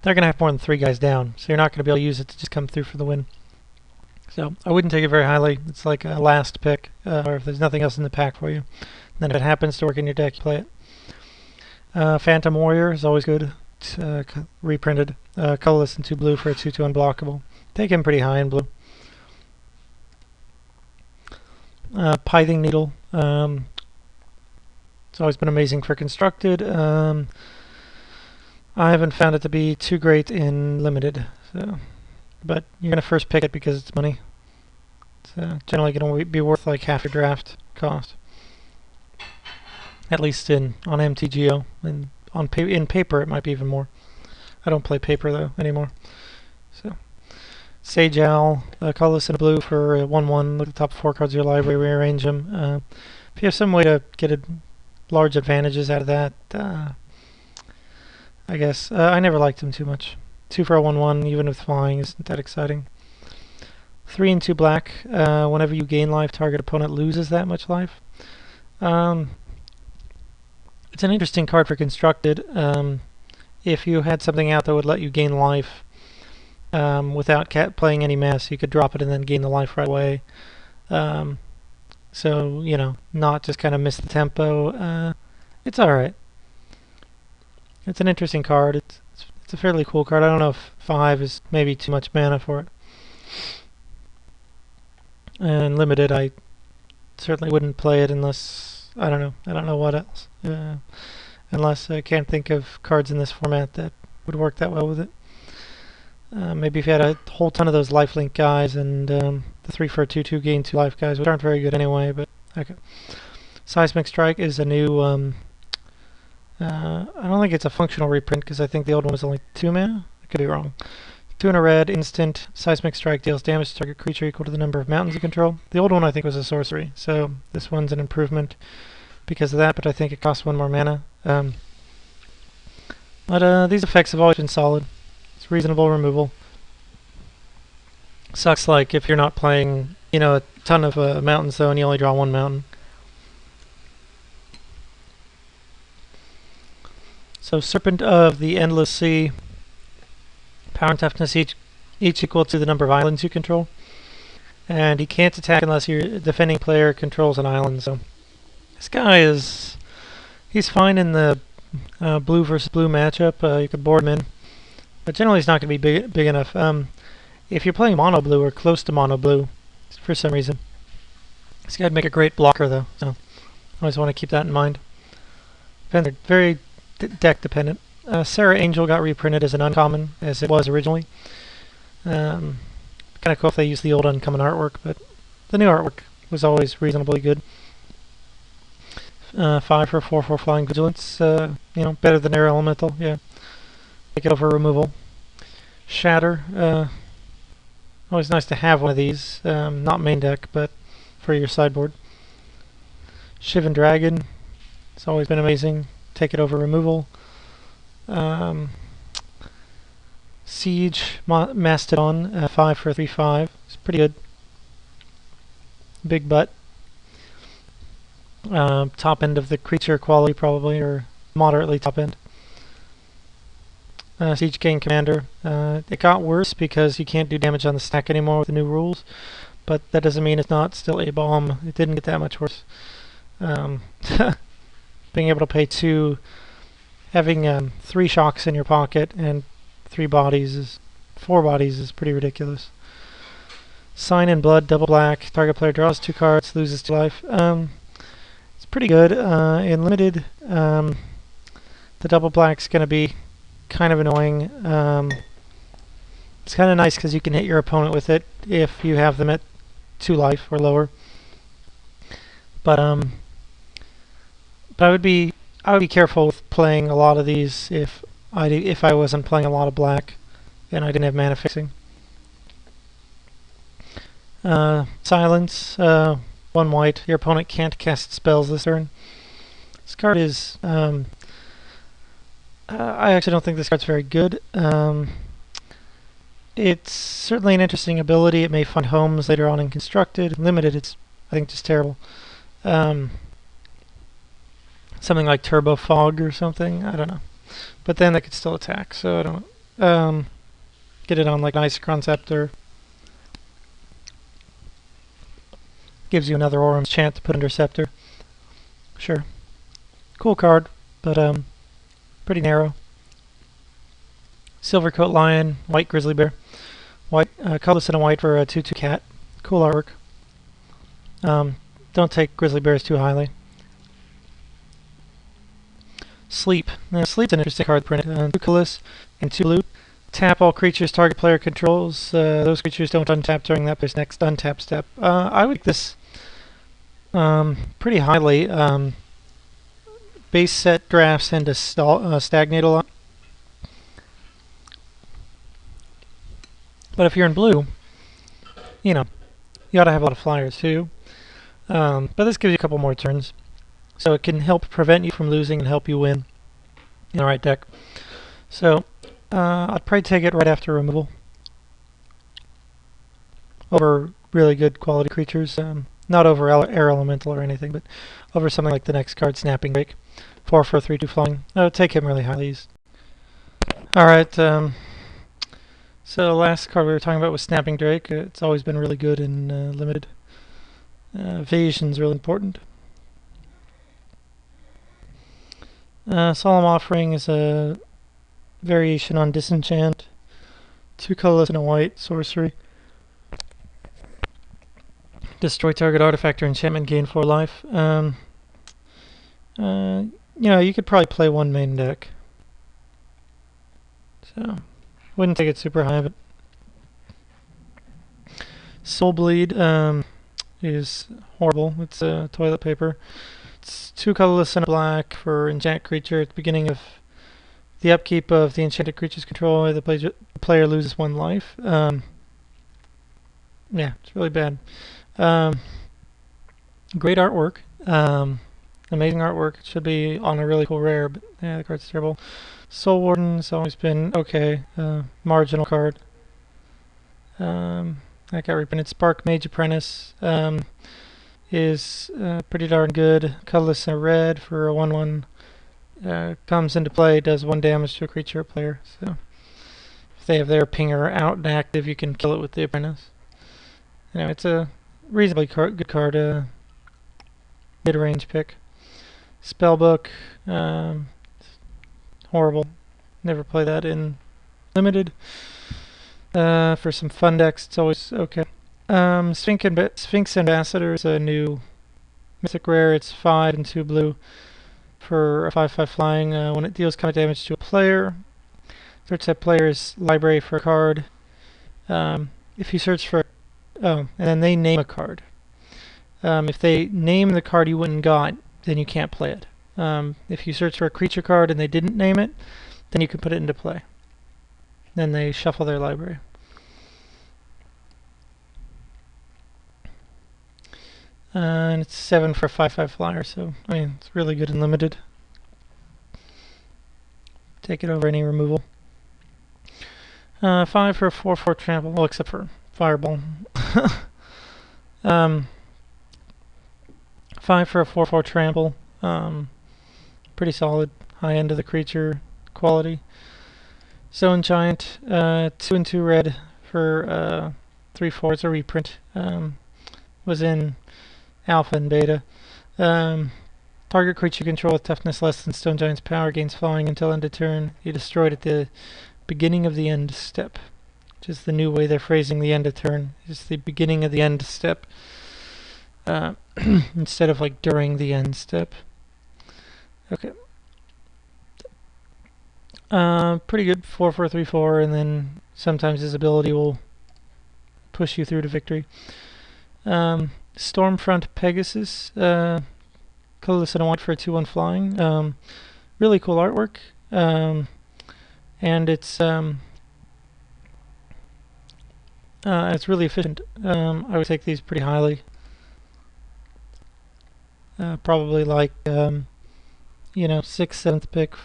they're going to have more than 3 guys down, so you're not going to be able to use it to just come through for the win. So I wouldn't take it very highly. It's like a last pick, or if there's nothing else in the pack for you. Then if it happens to work in your deck, you play it. Phantom Warrior is always good. It's, reprinted. Colorless and 2 blue for a 2/2 unblockable. Take him pretty high in blue. Pithing Needle. It's always been amazing for constructed. I haven't found it to be too great in limited. So, but you're going to first pick it because it's money. It's generally going to be worth like half your draft cost. At least on MTGO. And in paper it might be even more. I don't play paper though anymore. So Sage Owl, colorless and blue for 1/1. Look at the top 4 cards of your library, rearrange them. If you have some way to get large advantages out of that, I guess. I never liked him too much. 2 for a 1/1, even with flying, isn't that exciting. 3 and 2 black. Whenever you gain life, target opponent loses that much life. It's an interesting card for constructed. If you had something out that would let you gain life without playing any mass, you could drop it and then gain the life right away. So, you know, not just kind of miss the tempo. It's alright. It's an interesting card. It's a fairly cool card. I don't know if 5 is maybe too much mana for it. And limited, I certainly wouldn't play it unless, I don't know what else. Unless I can't think of cards in this format that would work that well with it. Maybe if you had a whole ton of those lifelink guys and the 3 for a 2/2 gain 2 life guys, which aren't very good anyway, but okay. Seismic Strike is a new, I don't think it's a functional reprint because I think the old one was only 2 mana. I could be wrong. 2 and a red, instant, Seismic Strike deals damage to target creature equal to the number of mountains you control. The old one I think was a sorcery, so this one's an improvement because of that, but I think it costs 1 more mana. But these effects have always been solid. It's reasonable removal. Sucks like if you're not playing, you know, a ton of mountains though and you only draw 1 mountain. So Serpent of the Endless Sea. Power and toughness each equal to the number of islands you control. And he can't attack unless your defending player controls an island. So this guy he's fine in the blue versus blue matchup. You could board him in. But generally he's not going to be big enough. If you're playing mono blue or close to mono blue, for some reason, this guy'd make a great blocker though. So I always want to keep that in mind. Very deck dependent. Sarah Angel got reprinted as an uncommon, as it was originally. Kind of cool if they used the old uncommon artwork, but the new artwork was always reasonably good. 5 for 4/4 flying vigilance. You know, better than air elemental. Yeah, take it over removal. Shatter. Always nice to have one of these. Not main deck, but for your sideboard. Shivan Dragon. It's always been amazing. Take it over removal. Siege Mastodon, 5 for 3/5. It's pretty good. Big butt. Top end of the creature quality probably, or moderately top end. Siege King Commander. It got worse because you can't do damage on the stack anymore with the new rules, but that doesn't mean it's not still a bomb. It didn't get that much worse. Being able to pay 2, having 3 shocks in your pocket and 4 bodies is pretty ridiculous. Sign in Blood, double black. Target player draws 2 cards, loses 2 life. It's pretty good. In limited, the double black's going to be kind of annoying. It's kind of nice because you can hit your opponent with it if you have them at 2 life or lower. But I would be careful with playing a lot of these if I wasn't playing a lot of black and I didn't have mana fixing. Silence, 1 white. Your opponent can't cast spells this turn. This card is I actually don't think this card's very good. It's certainly an interesting ability. It may find homes later on in constructed. Limited, it's I think just terrible. Something like Turbo Fog or something. I don't know. But then they could still attack, so I don't Get it on like an Isochron Scepter. Gives you another Auron's Chant to put under Scepter. Sure. Cool card, but pretty narrow. Silvercoat Lion, white Grizzly Bear. White, colorless and a white for a 2/2 cat. Cool artwork. Don't take Grizzly Bears too highly. Sleep. Now, Sleep's an interesting card print. 2 colorless and 2 blue. Tap all creatures target player controls. Those creatures don't untap during that player's next untap step. I would take this pretty highly. Base set drafts and to stagnate a lot. But if you're in blue, you know, you ought to have a lot of flyers too. But this gives you a couple more turns. So it can help prevent you from losing and help you win in the right deck. So I'd probably take it right after removal over really good quality creatures. Not over Air Elemental or anything, but over something like the next card, Snapping Drake. 4 for 3/2 flying. I would take him really highly. Alright, so the last card we were talking about was Snapping Drake. It's always been really good in limited. Evasion's really important. Solemn Offering is a variation on Disenchant. 2 colorless and a white sorcery. Destroy target artifact or enchantment, gain 4 life. You know, you could probably play one main deck. So, wouldn't take it super high, but Soul Bleed is horrible. It's toilet paper. It's 2 colorless and a black for enchant creature. At the beginning of the upkeep of the enchanted creature's control, the player loses 1 life. Yeah, it's really bad. Great artwork. Amazing artwork. It should be on a really cool rare, but yeah, the card's terrible. Soul Warden's always been okay. Marginal card. That got reprinted. Spark Mage Apprentice is pretty darn good. Colorless and red for a 1/1. Comes into play, does 1 damage to a creature or player. So if they have their pinger out and active, you can kill it with the Apprentice. You know, it's a reasonably good card. Mid-range pick. Spellbook. Horrible. Never play that in limited. For some fun decks, it's always okay. Sphinx Ambassador is a new mythic rare. It's 5 and 2 blue for a 5/5 flying. When it deals combat damage to a player, search that player's library for a card. If you search for, and then they name a card. If they name the card you went and got, then you can't play it. If you search for a creature card and they didn't name it, then you can put it into play. Then they shuffle their library. And it's 7 for a 5/5 flyer, so I mean it's really good and limited. Take it over any removal. 5 for a 4/4 trample, well except for Fireball. 5 for a 4/4 trample. Pretty solid, high end of the creature quality. Stone Giant, 2 and 2 red for 3/4. It's a reprint. Was in Alpha and Beta. Target creature control with toughness less than Stone Giant's power gains flying until end of turn. You destroyed at the beginning of the end step. Which is the new way they're phrasing the end of turn. It's the beginning of the end step. Instead of like during the end step. Okay. Pretty good. 4 for 3/4, and then sometimes his ability will push you through to victory. Stormfront Pegasus, colorless and a white for a 2/1 flying. Really cool artwork, and it's really efficient. I would take these pretty highly. Probably like you know, 6th, 7th pick,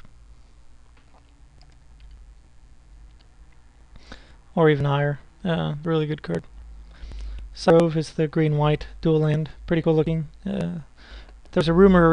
or even higher. Really good card. Sarove is the green-white dual land. Pretty cool looking. There's a rumor